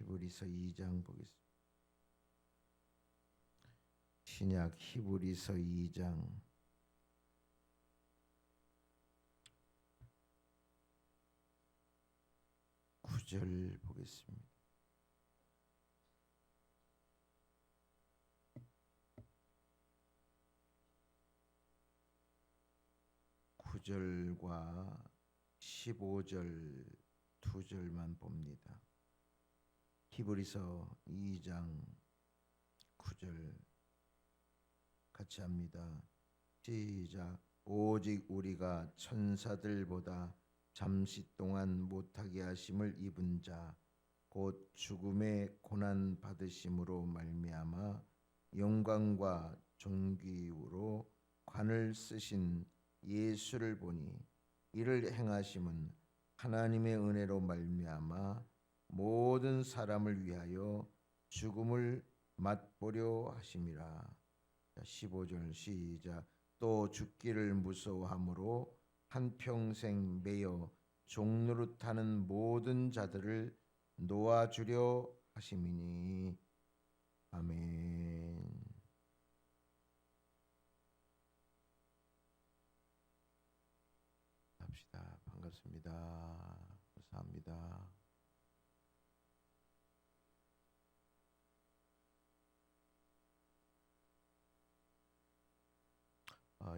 히브리서 2장 보겠습니다. 신약 히브리서 2장 9절 보겠습니다. (9절과) 15절 두 절만 봅니다. 히브리서 2장 9절 같이 합니다. 시작. 오직 우리가 천사들보다 잠시 동안 못하게 하심을 입은 자 곧 죽음의 고난 받으심으로 말미암아 영광과 존귀로 관을 쓰신 예수를 보니 이를 행하심은 하나님의 은혜로 말미암아 모든 사람을 위하여 죽음을 맛보려 하심이라. 15절 시작. 또 죽기를 무서워함으로 한평생 매여 종노릇하는 모든 자들을 놓아주려 하심이니. 아멘. 합시다. 반갑습니다. 감사합니다.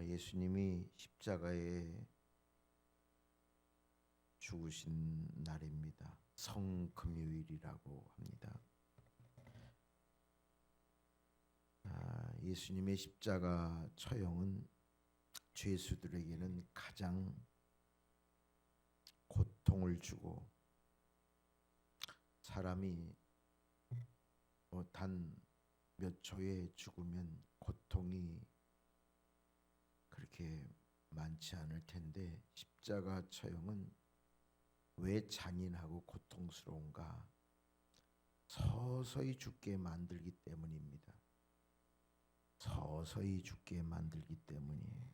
예수님이 십자가에 죽으신 날입니다. 성금요일이라고 합니다. 예수님의 십자가 처형은 죄수들에게는 가장 고통을 주고, 사람이 단 몇 초에 죽으면 고통이 그렇게 많지 않을 텐데, 십자가 처형은 왜 잔인하고 고통스러운가? 서서히 죽게 만들기 때문입니다. 서서히 죽게 만들기 때문이에요.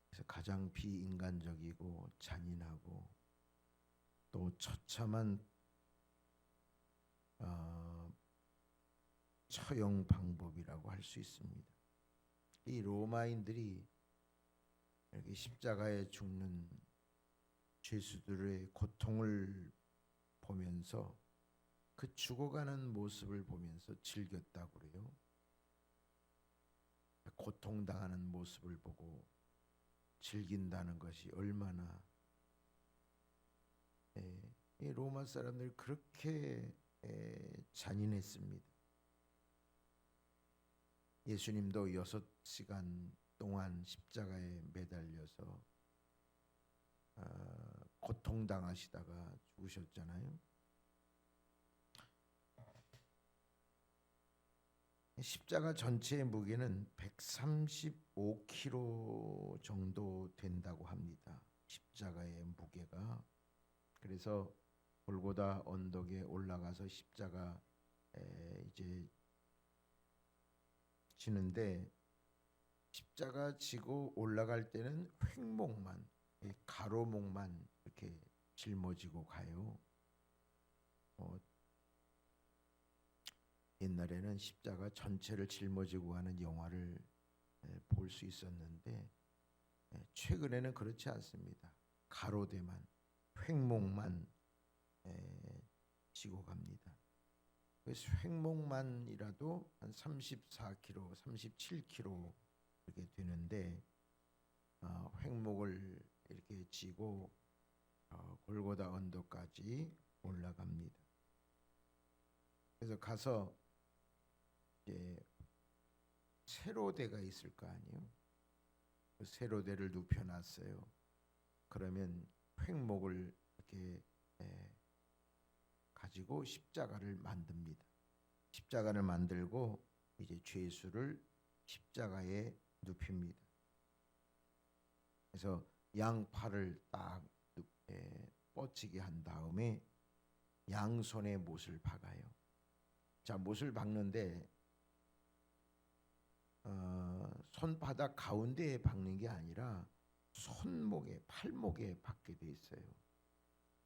그래서 가장 비인간적이고 잔인하고 또 처참한 처형 방법이라고 할 수 있습니다. 이 로마인들이 이렇게 십자가에 죽는 죄수들의 고통을 보면서, 그 죽어가는 모습을 보면서 즐겼다고 그래요. 고통당하는 모습을 보고 즐긴다는 것이 얼마나, 이 로마 사람들이 그렇게 잔인했습니다. 예수님도 6시간 동안 십자가에 매달려서 고통당하시다가 죽으셨잖아요. 십자가 전체의 무게는 135kg 정도 된다고 합니다. 십자가의 무게가. 그래서 골고다 언덕에 올라가서 십자가 이제 지는데, 십자가 지고 올라갈 때는 횡목만, 가로목만 이렇게 짊어지고 가요. 옛날에는 십자가 전체를 짊어지고 가는 영화를 볼 수 있었는데, 최근에는 그렇지 않습니다. 가로대만, 횡목만 지고 갑니다. 그래서 횡목만이라도 한 34kg, 37kg 이렇게 되는데, 횡목을 이렇게 지고 골고다 언덕까지 올라갑니다. 그래서 가서 이제 세로대가 있을 거 아니에요. 그 세로대를 눕혀놨어요. 그러면 횡목을 이렇게 가지고 십자가를 만듭니다. 십자가를 만들고 이제 죄수를 십자가에 눕힙니다. 그래서 양팔을 딱 뻗치게 한 다음에 양손에 못을 박아요. 자, 못을 박는데 손바닥 가운데에 박는 게 아니라 손목에, 팔목에 박게 돼 있어요.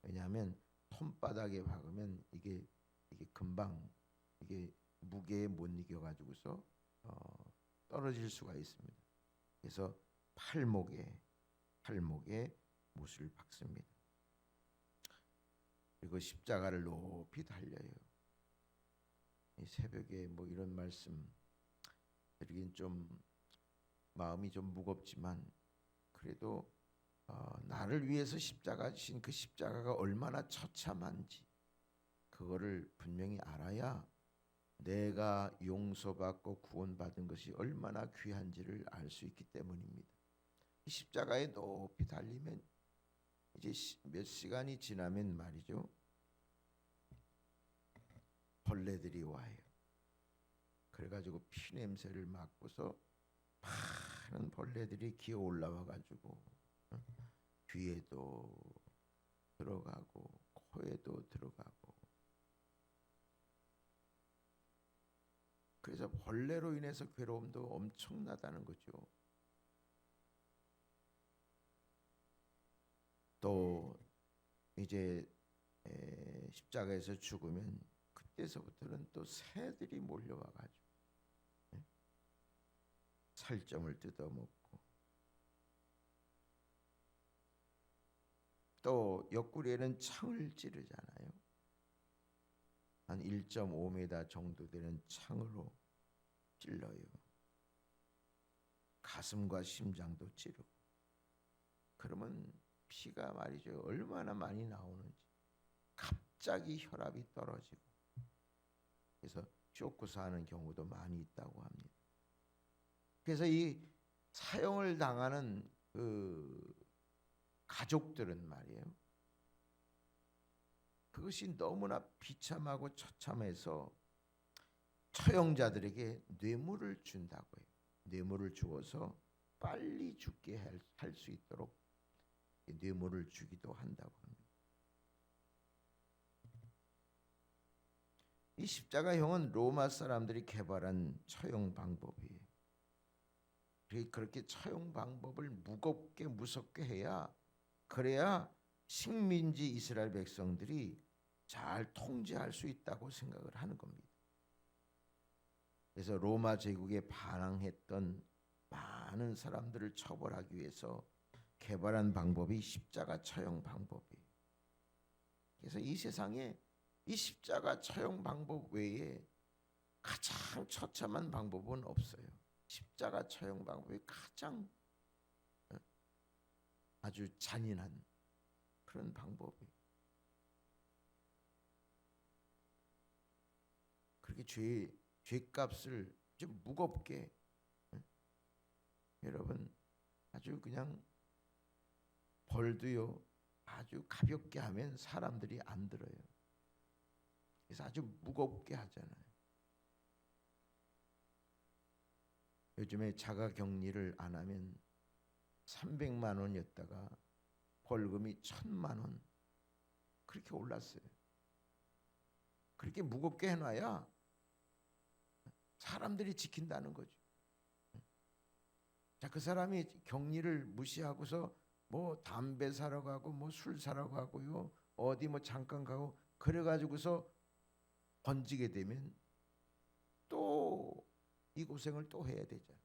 왜냐하면 손바닥에 박으면 이게 금방 이게 무게에 못 이겨 가지고서 떨어질 수가 있습니다. 그래서 팔목에 못을 박습니다. 그리고 십자가를 높이 달려요. 이 새벽에 뭐 이런 말씀 드리긴 좀 마음이 좀 무겁지만 그래도 나를 위해서 십자가 지신 그 십자가가 얼마나 처참한지 그거를 분명히 알아야 내가 용서받고 구원받은 것이 얼마나 귀한지를 알 수 있기 때문입니다. 이 십자가에 높이 달리면 이제 몇 시간이 지나면 말이죠, 벌레들이 와요. 그래가지고 피 냄새를 맡고서 많은 벌레들이 기어 올라와 가지고 귀에도 들어가고 코에도 들어가고, 그래서 벌레로 인해서 괴로움도 엄청나다는 거죠. 또 이제 십자가에서 죽으면 그때서부터는 또 새들이 몰려와 가지고 살점을 뜯어먹고, 또 옆구리에는 창을 찌르잖아요. 한 1.5m 정도 되는 창으로 찔러요. 가슴과 심장도 찌르고. 그러면 피가 말이죠, 얼마나 많이 나오는지. 갑자기 혈압이 떨어지고, 그래서 쇼크사 하는 경우도 많이 있다고 합니다. 그래서 이 사형을 당하는 그 가족들은 말이에요, 그것이 너무나 비참하고 처참해서 처형자들에게 뇌물을 준다고 해요. 뇌물을 주어서 빨리 죽게 할 수 있도록 뇌물을 주기도 한다고 합니다. 이 십자가형은 로마 사람들이 개발한 처형 방법이에요. 그렇게 처형 방법을 무섭게 해야, 그래야 식민지 이스라엘 백성들이 잘 통제할 수 있다고 생각을 하는 겁니다. 그래서 로마 제국에 반항했던 많은 사람들을 처벌하기 위해서 개발한 방법이 십자가 처형 방법이에요. 그래서 이 세상에 이 십자가 처형 방법 외에 가장 처참한 방법은 없어요. 십자가 처형 방법이 가장 아주 잔인한 그런 방법이에요. 그렇게 죄값을 좀 무겁게, 여러분 아주 그냥 벌도요 아주 가볍게 하면 사람들이 안 들어요. 그래서 아주 무겁게 하잖아요. 요즘에 자가격리를 안 하면 300만 원이었다가 벌금이 1,000만 원 그렇게 올랐어요. 그렇게 무겁게 해놔야 사람들이 지킨다는 거죠. 자, 그 사람이 격리를 무시하고서 뭐 담배 사러 가고 뭐 술 사러 가고요, 어디 뭐 잠깐 가고 그래가지고서 번지게 되면 또 이 고생을 또 해야 되잖아요.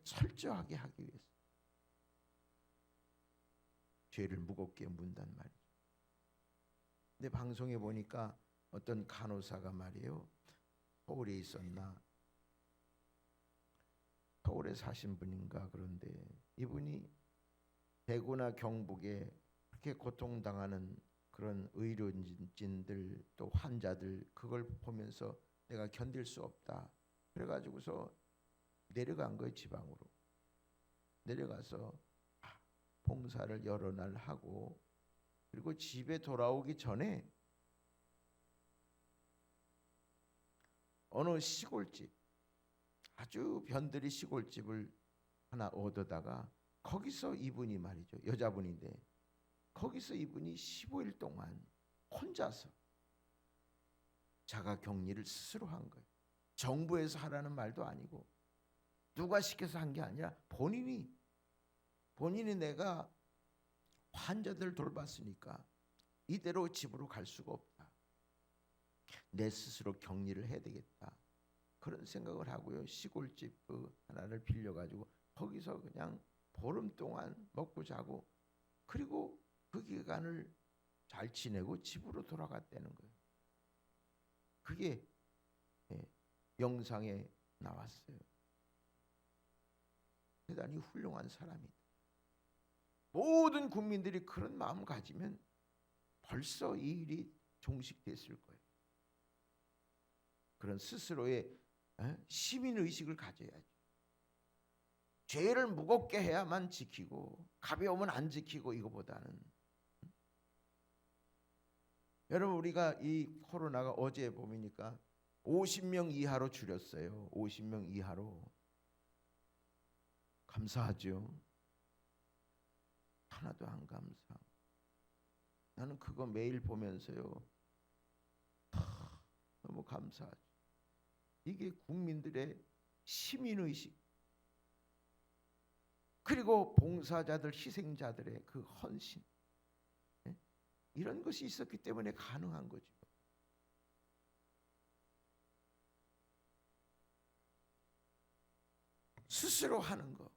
철저하게 하기 위해서 죄를 무겁게 문단 말이죠. 근데 방송에 보니까 어떤 간호사가 말이에요, 서울에 있었나, 서울에 사신 분인가, 그런데 이분이 대구나 경북에 그렇게 고통당하는 그런 의료진들 또 환자들 그걸 보면서 내가 견딜 수 없다 그래가지고서 내려간 거예요. 지방으로 내려가서 봉사를 여러 날 하고, 그리고 집에 돌아오기 전에 어느 시골집, 아주 변들이 시골집을 하나 얻어다가 거기서 이분이 말이죠, 여자분인데 거기서 이분이 15일 동안 혼자서 자가격리를 스스로 한 거예요. 정부에서 하라는 말도 아니고 누가 시켜서 한 게 아니라 본인이 내가 환자들 돌봤으니까 이대로 집으로 갈 수가 없다. 내 스스로 격리를 해야 되겠다. 그런 생각을 하고요. 시골집 하나를 빌려가지고 거기서 그냥 보름 동안 먹고 자고 그리고 그 기간을 잘 지내고 집으로 돌아갔다는 거예요. 그게 영상에 나왔어요. 대단히 훌륭한 사람이다. 모든 국민들이 그런 마음 가지면 벌써 이 일이 종식됐을 거예요. 그런 스스로의 시민의식을 가져야죠. 죄를 무겁게 해야만 지키고 가벼우면 안 지키고 이거보다는 여러분 우리가 이 코로나가 어제 보니까 50명 이하로 줄였어요. 50명 이하로. 감사하죠. 하나도 안 감사. 나는 그거 매일 보면서요. 너무 감사하죠. 이게 국민들의 시민의식 그리고 봉사자들 희생자들의 그 헌신 이런 것이 있었기 때문에 가능한 거죠. 스스로 하는 거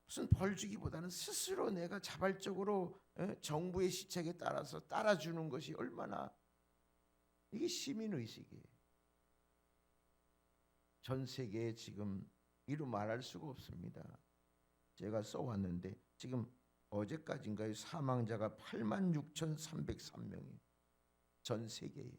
무슨 벌 주기보다는 스스로 내가 자발적으로 정부의 시책에 따라서 따라주는 것이 얼마나 이게 시민의식이에요. 전 세계에 지금 이루 말할 수가 없습니다. 제가 써왔는데 지금 어제까지인가요? 사망자가 86,303명이에요. 전 세계에.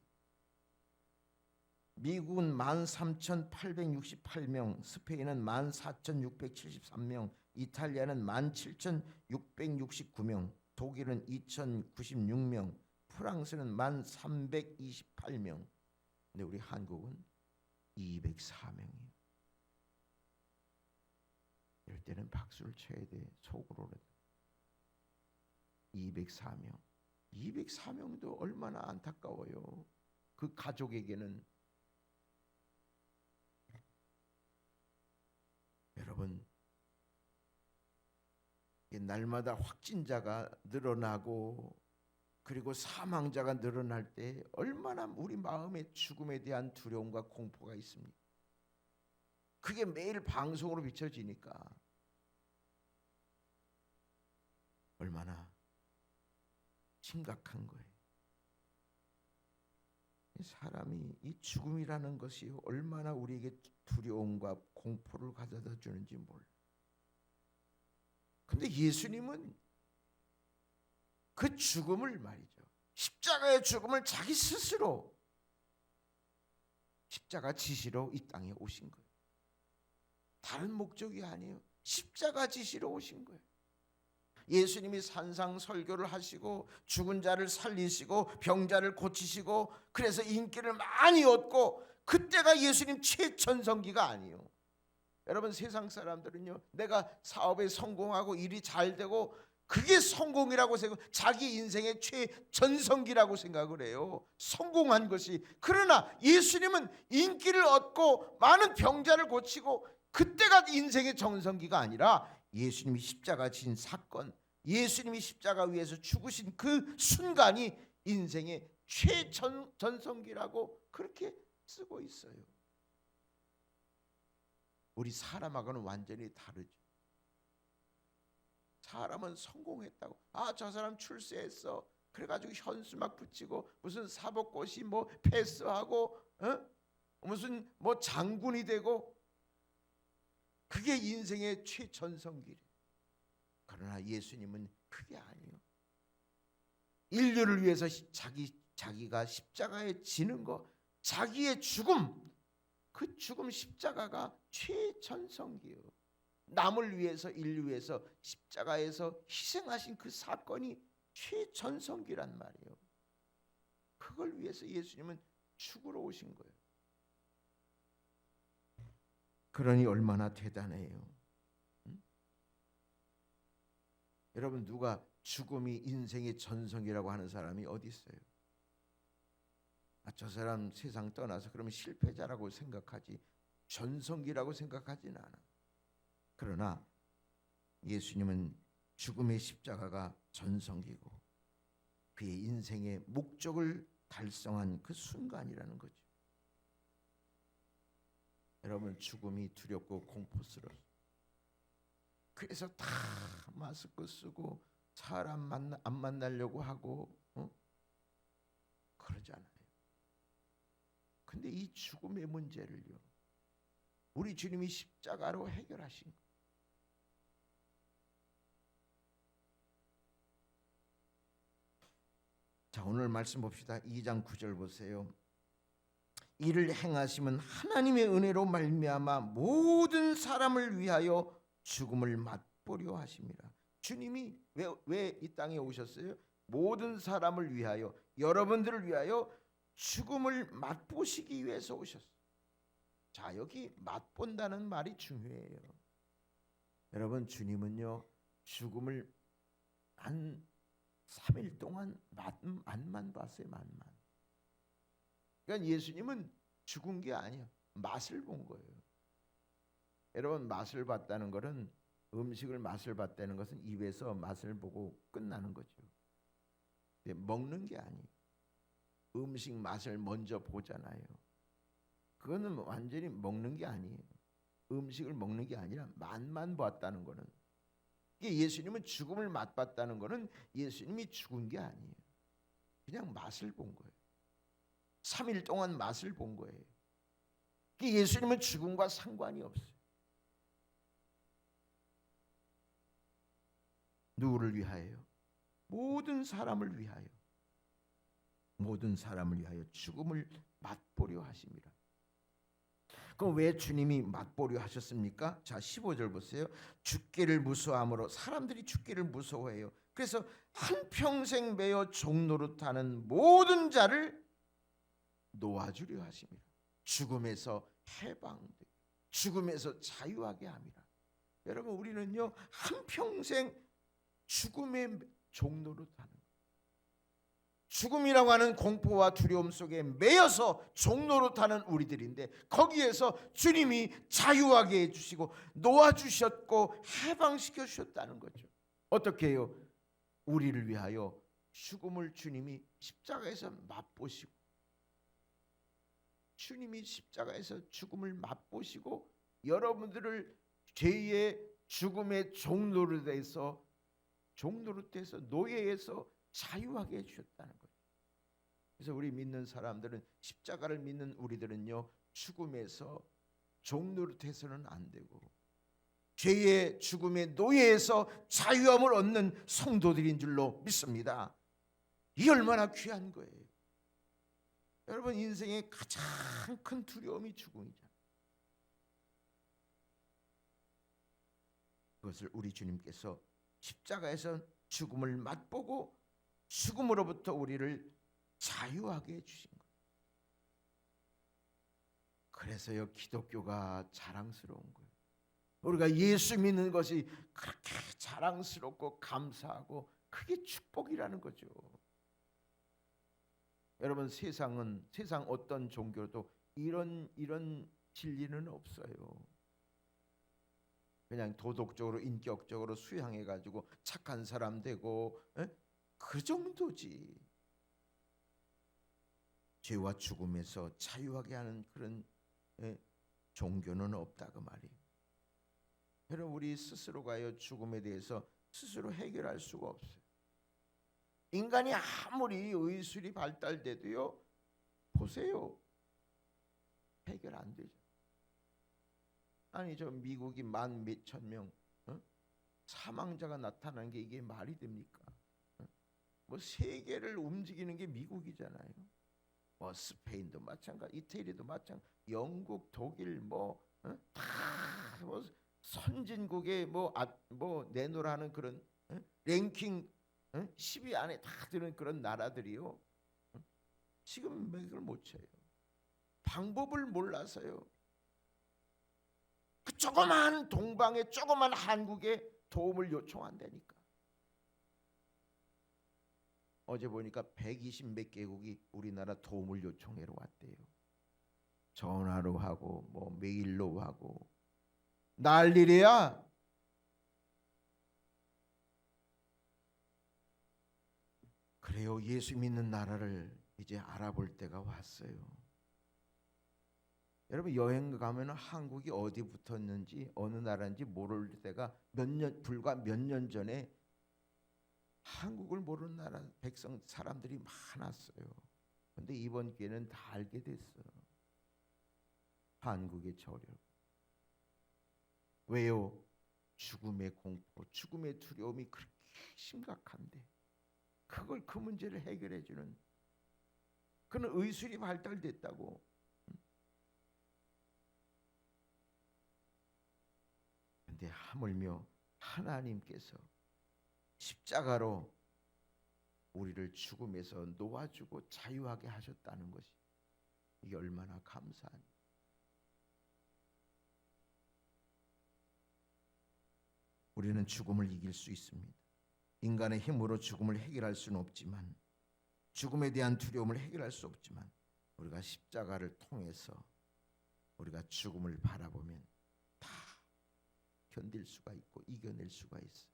미국은 13,868명, 스페인은 14,673명, 이탈리아는 17,669명, 독일은 2,096명, 프랑스는 1,328명. 근데 우리 한국은 204명이에요. 이럴 때는 박수를 쳐야 돼. 속으로라도. 204명. 204명도 얼마나 안타까워요. 그 가족에게는. 여러분, 날마다 확진자가 늘어나고 그리고 사망자가 늘어날 때 얼마나 우리 마음에 죽음에 대한 두려움과 공포가 있습니까? 그게 매일 방송으로 비춰지니까 얼마나 심각한 거예요. 사람이 이 죽음이라는 것이 얼마나 우리에게 두려움과 공포를 가져다 주는지 몰라. 근데 예수님은 그 죽음을 말이죠. 십자가의 죽음을 자기 스스로 십자가 지시러 이 땅에 오신 거예요. 다른 목적이 아니에요. 십자가 지시러 오신 거예요. 예수님이 산상설교를 하시고 죽은 자를 살리시고 병자를 고치시고 그래서 인기를 많이 얻고 그때가 예수님 최전성기가 아니에요. 여러분 세상 사람들은요 내가 사업에 성공하고 일이 잘 되고 그게 성공이라고 생각하고 자기 인생의 최전성기라고 생각을 해요. 성공한 것이. 그러나 예수님은 인기를 얻고 많은 병자를 고치고 그때가 인생의 전성기가 아니라 예수님이 십자가 진 사건, 예수님이 십자가 위에서 죽으신 그 순간이 인생의 최전성기라고 그렇게 쓰고 있어요. 우리 사람하고는 완전히 다르죠. 사람은 성공했다고, 아 저 사람 출세했어, 그래가지고 현수 막 붙이고 무슨 사법고시 뭐 패스하고 무슨 뭐 장군이 되고 그게 인생의 최전성기래. 그러나 예수님은 그게 아니에요. 인류를 위해서 자기가 십자가에 지는 거, 자기의 죽음, 그 죽음 십자가가 최전성기예요. 남을 위해서, 인류 위해서 십자가에서 희생하신 그 사건이 최전성기란 말이에요. 그걸 위해서 예수님은 죽으러 오신 거예요. 그러니 얼마나 대단해요. 여러분 누가 죽음이 인생의 전성기라고 하는 사람이 어디 있어요? 저 사람 세상 떠나서 그러면 실패자라고 생각하지 전성기라고 생각하지는 않아. 그러나 예수님은 죽음의 십자가가 전성기고 그의 인생의 목적을 달성한 그 순간이라는 거죠. 여러분, 죽음이 두렵고 공포스러워. 그래서 다 마스크 쓰고 사람 안 만나려고 하고 그러잖아요. 근데 이 죽음의 문제를요, 우리 주님이 십자가로 해결하신 거예요. 자, 오늘 말씀 봅시다. 2장 9절 보세요. 이를 행하심은 하나님의 은혜로 말미암아 모든 사람을 위하여 죽음을 맛보려 하심이라. 주님이 왜 이 땅에 오셨어요? 모든 사람을 위하여, 여러분들을 위하여 죽음을 맛보시기 위해서 오셨어요. 자, 여기 맛본다는 말이 중요해요. 여러분, 주님은요, 죽음을 한 3일 동안 맛만 봤어요. 맛만. 그러니까 예수님은 죽은 게 아니야. 맛을 본 거예요. 여러분, 맛을 봤다는 것은, 음식을 맛을 봤다는 것은 입에서 맛을 보고 끝나는 거죠. 근데 먹는 게 아니에요. 음식 맛을 먼저 보잖아요. 그거는 완전히 먹는 게 아니에요. 음식을 먹는 게 아니라 맛만 봤다는 거는, 예수님은 죽음을 맛봤다는 거는 예수님이 죽은 게 아니에요. 그냥 맛을 본 거예요. 3일 동안 맛을 본 거예요. 예수님은 죽음과 상관이 없어요. 누구를 위하여? 모든 사람을 위하여. 모든 사람을 위하여 죽음을 맛보려 하십니다. 그럼 왜 주님이 맛보려 하셨습니까? 자, 15절 보세요. 죽기를 무서워함으로, 사람들이 죽기를 무서워해요. 그래서 한평생 매여 종노릇하는 모든 자를 놓아주려 하십니다. 죽음에서 해방되게, 죽음에서 자유하게 합니다. 여러분, 우리는요, 한평생 죽음의 종노릇하는, 죽음이라고 하는 공포와 두려움 속에 매여서 종노릇하는 우리들인데, 거기에서 주님이 자유하게 해주시고 놓아주셨고 해방시켜 주셨다는 거죠. 어떻게 해요? 우리를 위하여 죽음을 주님이 십자가에서 맛보시고, 주님이 십자가에서 죽음을 맛보시고 여러분들을 죄의 죽음의 종노릇에서 노예에서 자유하게 해주셨다는 거예요. 그래서 우리 믿는 사람들은, 십자가를 믿는 우리들은요, 죽음에서 종노릇해서는 안 되고 죄의 죽음의 노예에서 자유함을 얻는 성도들인 줄로 믿습니다. 이 얼마나 귀한 거예요. 여러분, 인생의 가장 큰 두려움이 죽음이잖아요. 그것을 우리 주님께서 십자가에서 죽음을 맛보고 죽음으로부터 우리를 자유하게 해주신 거예요. 그래서요, 기독교가 자랑스러운 거예요. 우리가 예수 믿는 것이 그렇게 자랑스럽고 감사하고 그게 축복이라는 거죠. 여러분, 세상 어떤 종교도 이런 진리는 없어요. 그냥 도덕적으로, 인격적으로 수양해가지고 착한 사람 되고, 그 정도지. 죄와 죽음에서 자유하게 하는 그런 종교는 없다, 그 말이에요. 여러분, 우리 스스로가요, 죽음에 대해서 스스로 해결할 수가 없어요. 인간이 아무리 의술이 발달돼도요, 보세요, 해결 안 되죠. 아니, 저 미국이 1만 몇천 명 사망자가 나타난 게 이게 말이 됩니까? 뭐 세계를 움직이는 게 미국이잖아요. 뭐 스페인도 마찬가지, 이태리도 마찬가지, 영국, 독일 다 뭐 선진국에 뭐 내놓으라는 그런 랭킹 10위 안에 다 드는 그런 나라들이요, 지금 맥을 못 쳐요. 방법을 몰라서요. 그 조그만 동방의 조그만 한국에 도움을 요청한다니까. 어제 보니까 120 몇 개국이 우리나라 도움을 요청하러 왔대요. 전화로 하고 뭐 메일로 하고 난리래야. 그래요. 예수 믿는 나라를 이제 알아볼 때가 왔어요. 여러분 여행 가면 한국이 어디 붙었는지 어느 나라인지 모를 때가 불과 몇 년 전에 한국을 모르는 나라 백성 사람들이 많았어요. 그런데 이번 기회는 다 알게 됐어요. 한국의 저력. 왜요? 죽음의 공포, 죽음의 두려움이 그렇게 심각한데 그걸 그 문제를 해결해 주는 그는 의술이 발달됐다고. 근데 하물며 하나님께서 십자가로 우리를 죽음에서 놓아주고 자유하게 하셨다는 것이 이게 얼마나 감사한. 우리는 죽음을 이길 수 있습니다. 인간의 힘으로 죽음을 해결할 수는 없지만, 죽음에 대한 두려움을 해결할 수 없지만 우리가 십자가를 통해서 우리가 죽음을 바라보면 다 견딜 수가 있고 이겨낼 수가 있어요.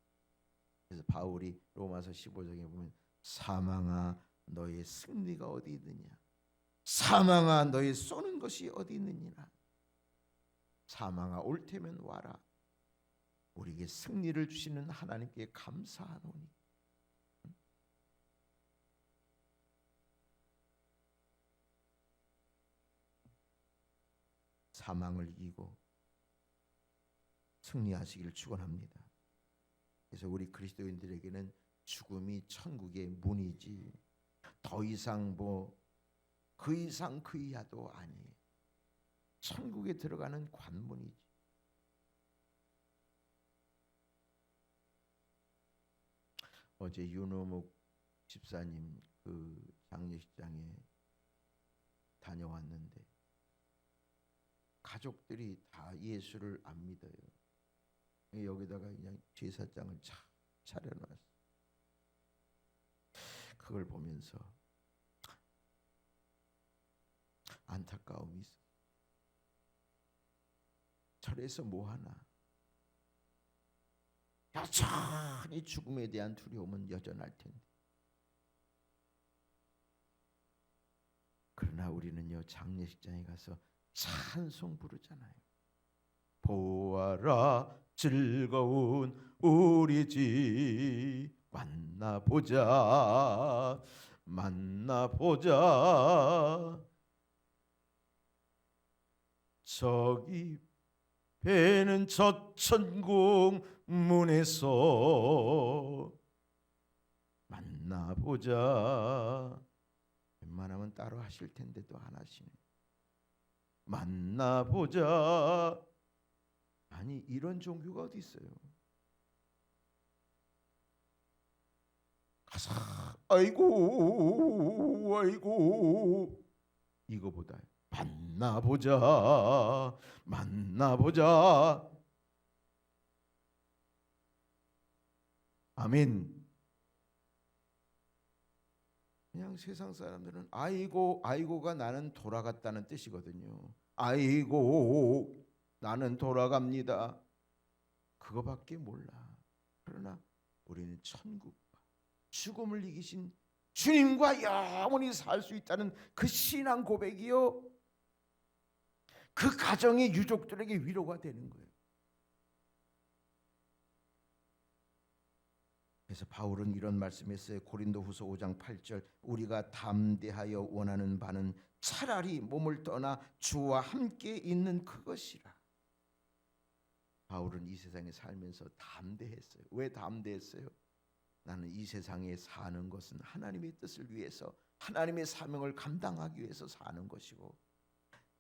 그래서 바울이 로마서 15장에 보면 사망아 너의 승리가 어디 있느냐, 사망아 너의 쏘는 것이 어디 있느니라. 사망아 올 테면 와라. 우리에게 승리를 주시는 하나님께 감사하노니. 사망을 이기고 승리하시기를 축원합니다. 그래서 우리 그리스도인들에게는 죽음이 천국의 문이지 더 이상 그 이상 그 이하도 아니에요. 천국에 들어가는 관문이지. 어제 윤호묵 집사님 그 장례식장에 다녀왔는데 가족들이 다 예수를 안 믿어요. 여기다가 그냥 제사장을 차려놨어. 그걸 보면서 안타까움이 있어. 절에서 뭐 하나? 여전히 죽음에 대한 두려움은 여전할 텐데. 그러나 우리는요 장례식장에 가서 찬송 부르잖아요. 보아라 즐거운 우리 집 만나보자 저기 배는 저 천국 문에서 만나보자. 웬만하면 따로 하실 텐데도 안 하시네. 만나보자. 아니 이런 종교가 어디 있어요? 가서 아이고 이거보다 만나보자. 아멘. 그냥 세상 사람들은 아이고가 나는 돌아갔다는 뜻이거든요. 아이고 나는 돌아갑니다. 그거밖에 몰라. 그러나 우리는 천국과 죽음을 이기신 주님과 영원히 살 수 있다는 그 신앙 고백이요, 그 가정의 유족들에게 위로가 되는 거예요. 그래서 바울은 이런 말씀했어요. 고린도후서 5장 8절 우리가 담대하여 원하는 바는 차라리 몸을 떠나 주와 함께 있는 그것이라. 바울은 이 세상에 살면서 담대했어요. 왜 담대했어요? 나는 이 세상에 사는 것은 하나님의 뜻을 위해서, 하나님의 사명을 감당하기 위해서 사는 것이고,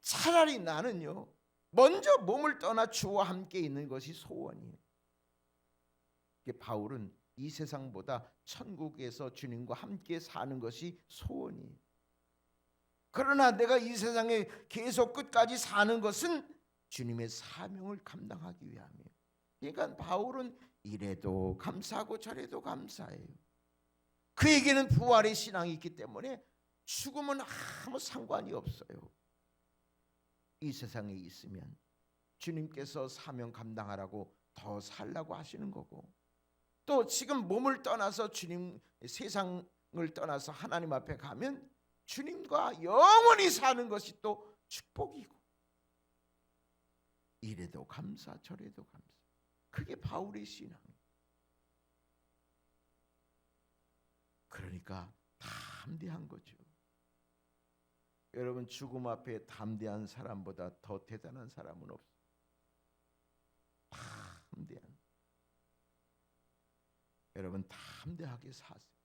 차라리 나는요 먼저 몸을 떠나 주와 함께 있는 것이 소원이에요. 바울은 이 세상보다 천국에서 주님과 함께 사는 것이 소원이에요. 그러나 내가 이 세상에 계속 끝까지 사는 것은 주님의 사명을 감당하기 위함이에요. 그러니까 바울은 이래도 감사하고 저래도 감사해요. 그에게는 부활의 신앙이 있기 때문에 죽음은 아무 상관이 없어요. 이 세상에 있으면 주님께서 사명 감당하라고 더 살라고 하시는 거고, 또 지금 몸을 떠나서 주님 세상을 떠나서 하나님 앞에 가면 주님과 영원히 사는 것이 또 축복이고, 이래도 감사 저래도 감사. 그게 바울의 신앙이에요. 그러니까 담대한 거죠. 여러분, 죽음 앞에 담대한 사람보다 더 대단한 사람은 없어요. 담대한. 여러분, 담대하게 사세요.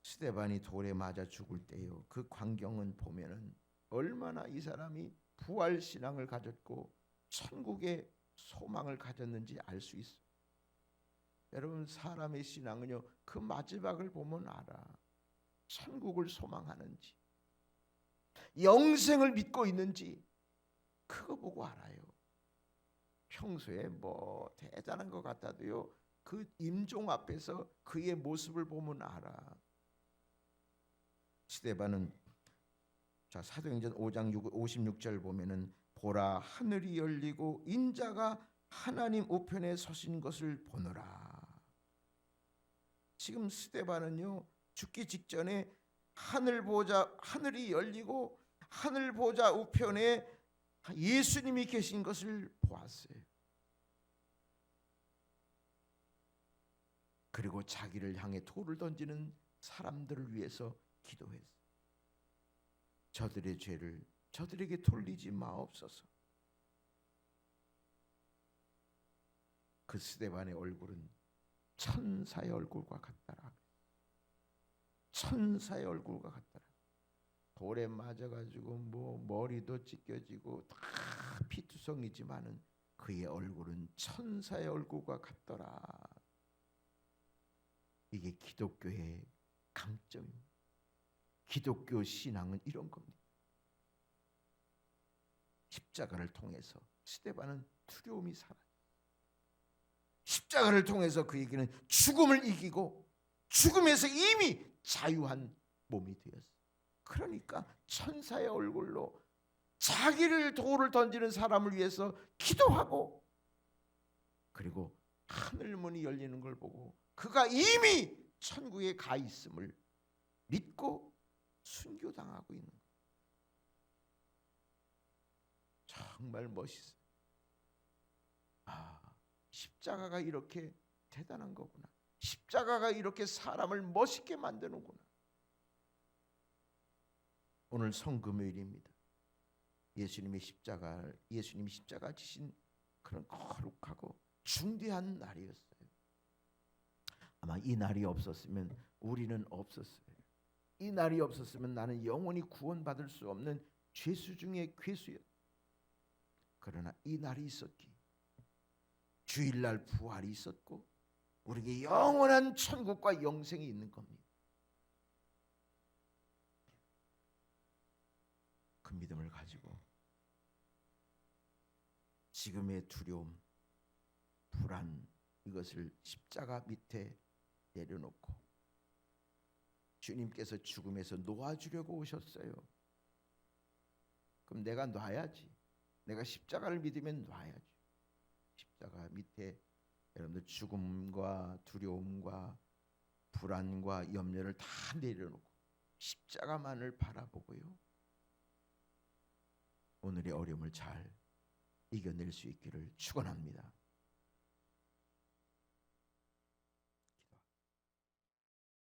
스데반이 돌에 맞아 죽을 때요, 그 광경은 보면은 얼마나 이 사람이 부활 신앙을 가졌고 천국의 소망을 가졌는지 알 수 있어요. 여러분, 사람의 신앙은요, 그 마지막을 보면 알아. 천국을 소망하는지, 영생을 믿고 있는지, 그거 보고 알아요. 평소에 뭐 대단한 것 같아도요, 그 임종 앞에서 그의 모습을 보면 알아. 스데반은, 자, 사도행전 5장 56절 보면은, 보라, 하늘이 열리고 인자가 하나님 우편에 서신 것을 보노라. 지금 스데반은요, 죽기 직전에 하늘이 열리고 하늘 보좌 우편에 예수님이 계신 것을 보았어요. 그리고 자기를 향해 돌을 던지는 사람들을 위해서 기도했어요. 저들의 죄를 저들에게 돌리지 마옵소서. 그 스데반의 얼굴은 천사의 얼굴과 같더라. 천사의 얼굴과 같더라. 돌에 맞아가지고 뭐 머리도 찢겨지고 다 피투성이지만은 그의 얼굴은 천사의 얼굴과 같더라. 이게 기독교의 강점입니다. 기독교 신앙은 이런 겁니다. 십자가를 통해서 스데반은 두려움이 사라져. 십자가를 통해서 그에게는 죽음을 이기고 죽음에서 이미 자유한 몸이 되었어요. 그러니까 천사의 얼굴로 자기를 돌을 던지는 사람을 위해서 기도하고, 그리고 하늘 문이 열리는 걸 보고 그가 이미 천국에 가 있음을 믿고 순교당하고 있는 거예요. 정말 멋있어요. 십자가가 이렇게 대단한 거구나. 십자가가 이렇게 사람을 멋있게 만드는구나. 오늘 성금요일입니다. 예수님이 십자가 지신 그런 거룩하고 중대한 날이었어요. 아마 이 날이 없었으면 우리는 없었어요. 이 날이 없었으면 나는 영원히 구원받을 수 없는 죄수 중에 괴수였어요. 그러나 이 날이 있었기에 주일날 부활이 있었고 우리에게 영원한 천국과 영생이 있는 겁니다. 그 믿음을 가지고 지금의 두려움, 불안, 이것을 십자가 밑에 내려놓고 주님께서 죽음에서 놓아주려고 오셨어요. 그럼 내가 놔야지. 내가 십자가를 믿으면 놔야지. 십자가 밑에 여러분들 죽음과 두려움과 불안과 염려를 다 내려놓고 십자가만을 바라보고요, 오늘의 어려움을 잘 이겨낼 수 있기를 축원합니다.